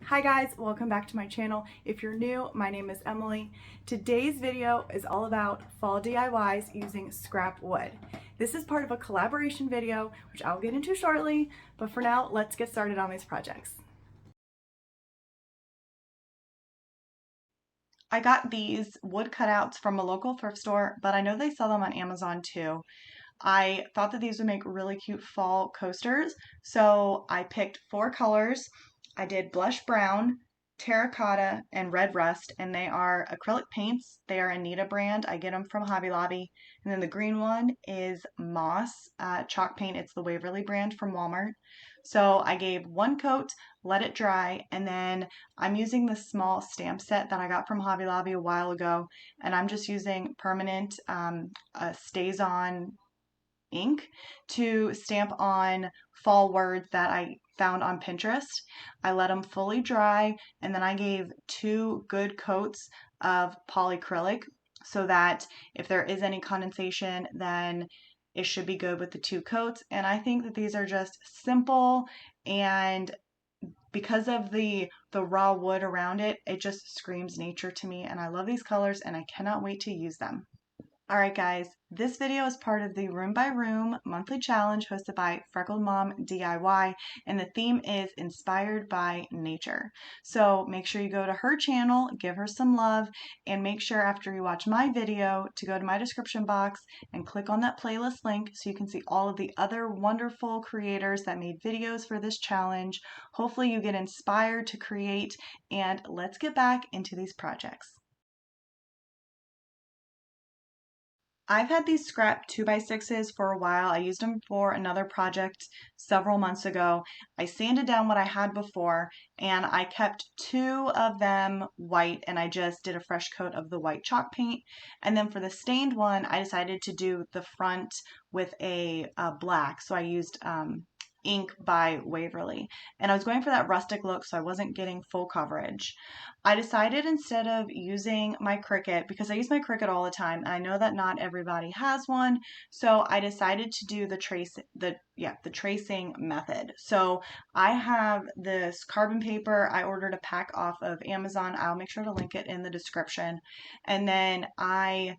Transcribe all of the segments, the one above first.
Hi guys, welcome back to my channel. If you're new, my name is Emily. Today's video is all about fall DIYs using scrap wood. This is part of a collaboration video, which I'll get into shortly, but for now, let's get started on these projects. I got these wood cutouts from a local thrift store, but I know they sell them on Amazon too. I thought that these would make really cute fall coasters, so I picked 4 colors. I did blush brown, terracotta, and red rust, and they are acrylic paints. They are Anita brand. I get them from Hobby Lobby. And then the green one is moss chalk paint. It's the Waverly brand from Walmart. So I gave 1 coat, let it dry, and then I'm using the small stamp set that I got from Hobby Lobby a while ago, and I'm just using permanent stays on ink to stamp on fall words that I found on Pinterest. I let them fully dry, and then I gave 2 good coats of polyacrylic so that if there is any condensation, then it should be good with the 2 coats. And I think that these are just simple, and because of the raw wood around it, it just screams nature to me, and I love these colors and I cannot wait to use them. Alright guys, this video is part of the Room by Room monthly challenge hosted by Freckled Mom DIY, and the theme is Inspired by Nature. So make sure you go to her channel, give her some love, and make sure after you watch my video to go to my description box and click on that playlist link so you can see all of the other wonderful creators that made videos for this challenge. Hopefully you get inspired to create, and let's get back into these projects. I've had these scrap 2x6s for a while. I used them for another project several months ago. I sanded down what I had before, and I kept 2 of them white, and I just did a fresh coat of the white chalk paint. And then for the stained one, I decided to do the front with a black. So I used ink by Waverly, and I was going for that rustic look, so I wasn't getting full coverage. I decided instead of using my Cricut, because I use my Cricut all the time, and I know that not everybody has one, so I decided to do the tracing method. So I have this carbon paper I ordered a pack off of Amazon. I'll make sure to link it in the description. And then I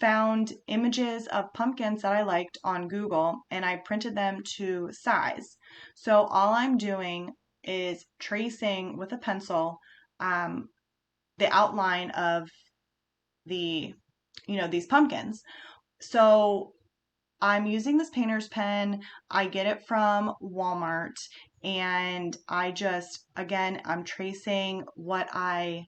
found images of pumpkins that I liked on Google, and I printed them to size. So all I'm doing is tracing with a pencil the outline of these pumpkins. So I'm using this painter's pen. I get it from Walmart, and I'm tracing what I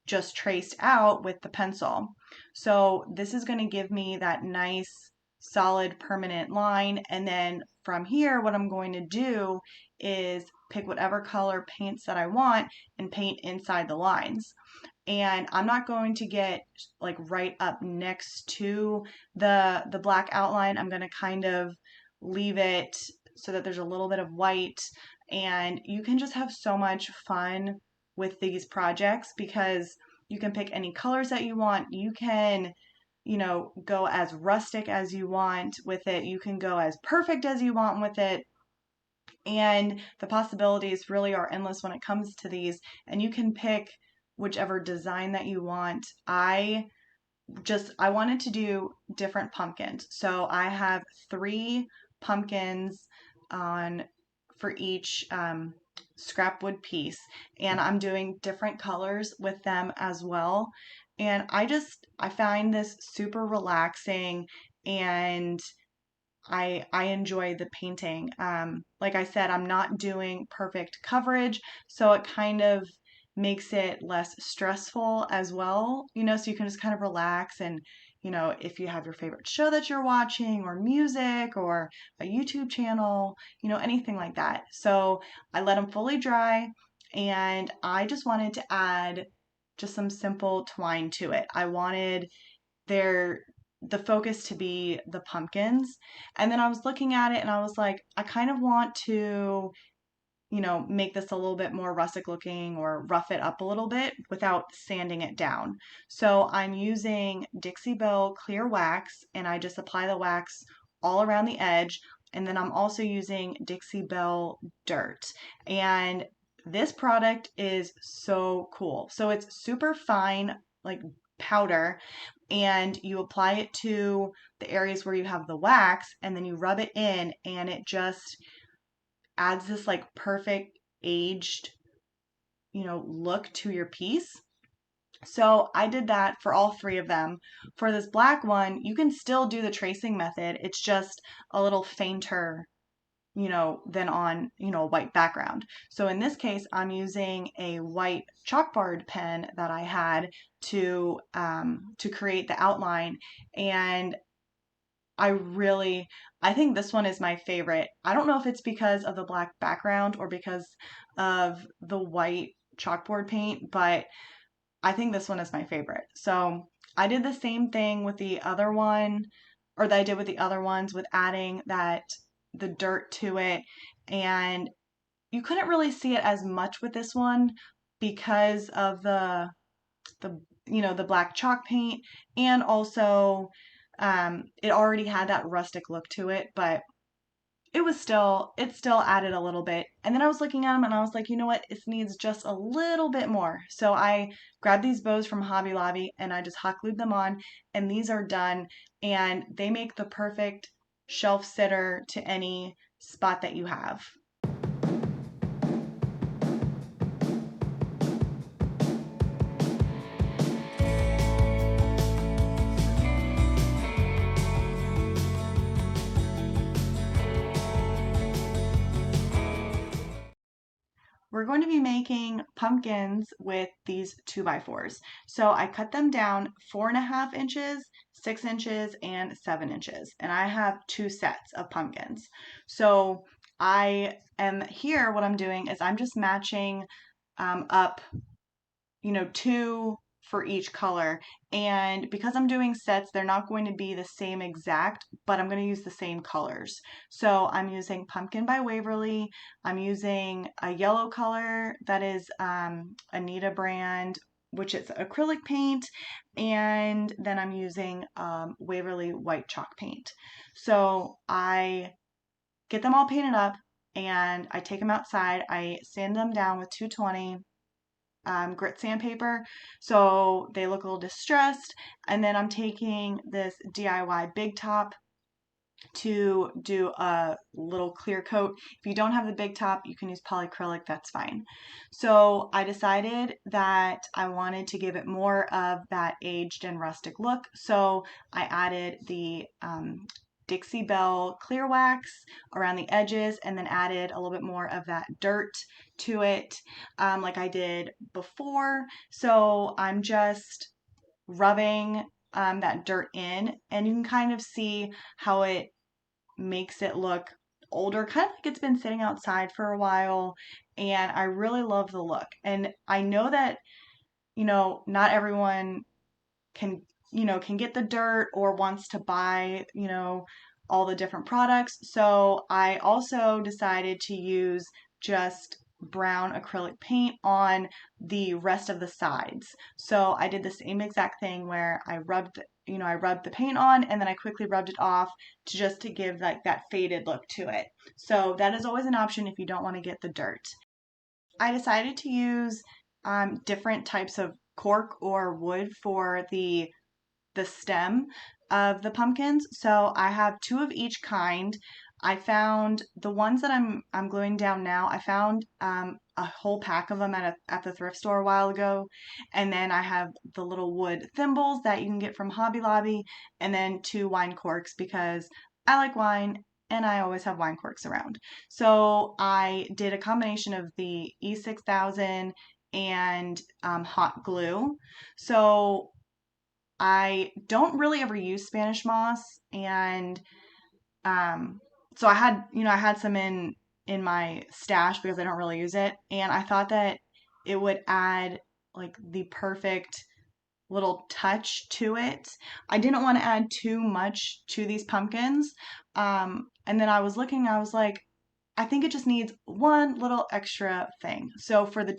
just traced out with the pencil. So this is going to give me that nice solid permanent line, and then from here what I'm going to do is pick whatever color paints that I want and paint inside the lines. And I'm not going to get like right up next to the black outline. I'm going to kind of leave it so that there's a little bit of white, and you can just have so much fun with these projects because you can pick any colors that you want. You can, go as rustic as you want with it. You can go as perfect as you want with it. And the possibilities really are endless when it comes to these. And you can pick whichever design that you want. I wanted to do different pumpkins. So I have 3 pumpkins on for each scrap wood piece, and I'm doing different colors with them as well. And I find this super relaxing, and I enjoy the painting. Like I said, I'm not doing perfect coverage, so it kind of makes it less stressful as well, so you can just kind of relax. And, if you have your favorite show that you're watching, or music, or a YouTube channel, anything like that. So I let them fully dry, and I just wanted to add just some simple twine to it. I wanted the focus to be the pumpkins. And then I was looking at it and I was like, I kind of want to, make this a little bit more rustic looking or rough it up a little bit without sanding it down. So I'm using Dixie clear wax, and I just apply the wax all around the edge. And then I'm also using Dixie dirt. And this product is so cool. So it's super fine, like powder, and you apply it to the areas where you have the wax, and then you rub it in, and it just adds this like perfect aged, look to your piece. So I did that for all three of them. For this black one, you can still do the tracing method. It's just a little fainter, than on, a white background. So in this case, I'm using a white chalkboard pen that I had to create the outline, and I really, I think this one is my favorite. I don't know if it's because of the black background or because of the white chalkboard paint, but I think this one is my favorite. So I did the same thing with the other one, or that I did with the other ones, with adding the dirt to it. And you couldn't really see it as much with this one because of the black chalk paint, and also it already had that rustic look to it, but it still added a little bit. And then I was looking at them and I was like, you know what? It needs just a little bit more. So I grabbed these bows from Hobby Lobby and I just hot glued them on, and these are done, and they make the perfect shelf sitter to any spot that you have. We're going to be making pumpkins with these 2x4s. So I cut them down 4.5 inches, 6 inches, and 7 inches. And I have two sets of pumpkins. So I am here, what I'm doing is I'm just matching up, two for each color. And because I'm doing sets, they're not going to be the same exact, but I'm going to use the same colors. So I'm using Pumpkin by Waverly. I'm using a yellow color that is Anita brand, which is acrylic paint, and then I'm using Waverly white chalk paint. So I get them all painted up and I take them outside. I sand them down with 220 grit sandpaper so they look a little distressed. And then I'm taking this DIY Big Top to do a little clear coat. If you don't have the Big Top, you can use polyacrylic, that's fine. So I decided that I wanted to give it more of that aged and rustic look, so I added the Dixie Belle clear wax around the edges, and then added a little bit more of that dirt to it, like I did before. So I'm just rubbing that dirt in, and you can kind of see how it makes it look older, kind of like it's been sitting outside for a while. And I really love the look. And I know that, not everyone can can get the dirt or wants to buy all the different products. So I also decided to use just brown acrylic paint on the rest of the sides. So I did the same exact thing where I rubbed the paint on, and then I quickly rubbed it off to give like that faded look to it. So that is always an option if you don't want to get the dirt. I decided to use different types of cork or wood for the stem of the pumpkins. So I have two of each kind. I found the ones that I'm gluing down now. I found a whole pack of them at the thrift store a while ago, and then I have the little wood thimbles that you can get from Hobby Lobby, and then two wine corks because I like wine and I always have wine corks around. So I did a combination of the E6000 and hot glue. So I don't really ever use Spanish moss, and um, so I had some in my stash because I don't really use it, and I thought that it would add like the perfect little touch to it. I didn't want to add too much to these pumpkins, and then I was looking, I was like, I think it just needs one little extra thing. So for the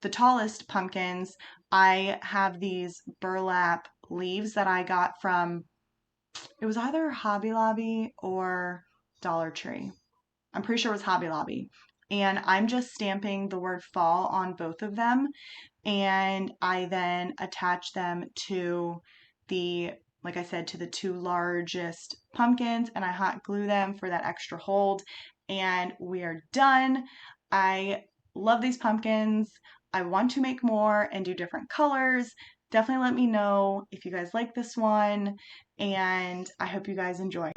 tallest pumpkins, I have these burlap leaves that I got from, it was either Hobby Lobby or Dollar Tree. I'm pretty sure it was Hobby Lobby. and I'm just stamping the word fall on both of them, and I then attach them to the, like I said, to the two largest pumpkins, and I hot glue them for that extra hold, and we are done. I love these pumpkins. I want to make more and do different colors. Definitely let me know if you guys like this one, and I hope you guys enjoy.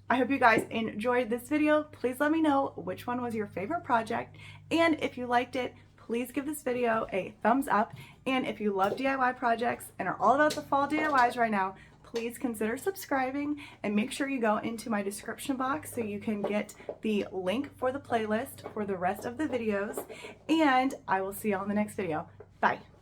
I hope you guys enjoyed this video. Please let me know which one was your favorite project, and if you liked it, please give this video a thumbs up. And if you love DIY projects and are all about the fall DIYs right now, please consider subscribing, and make sure you go into my description box so you can get the link for the playlist for the rest of the videos. And I will see you on the next video. Bye.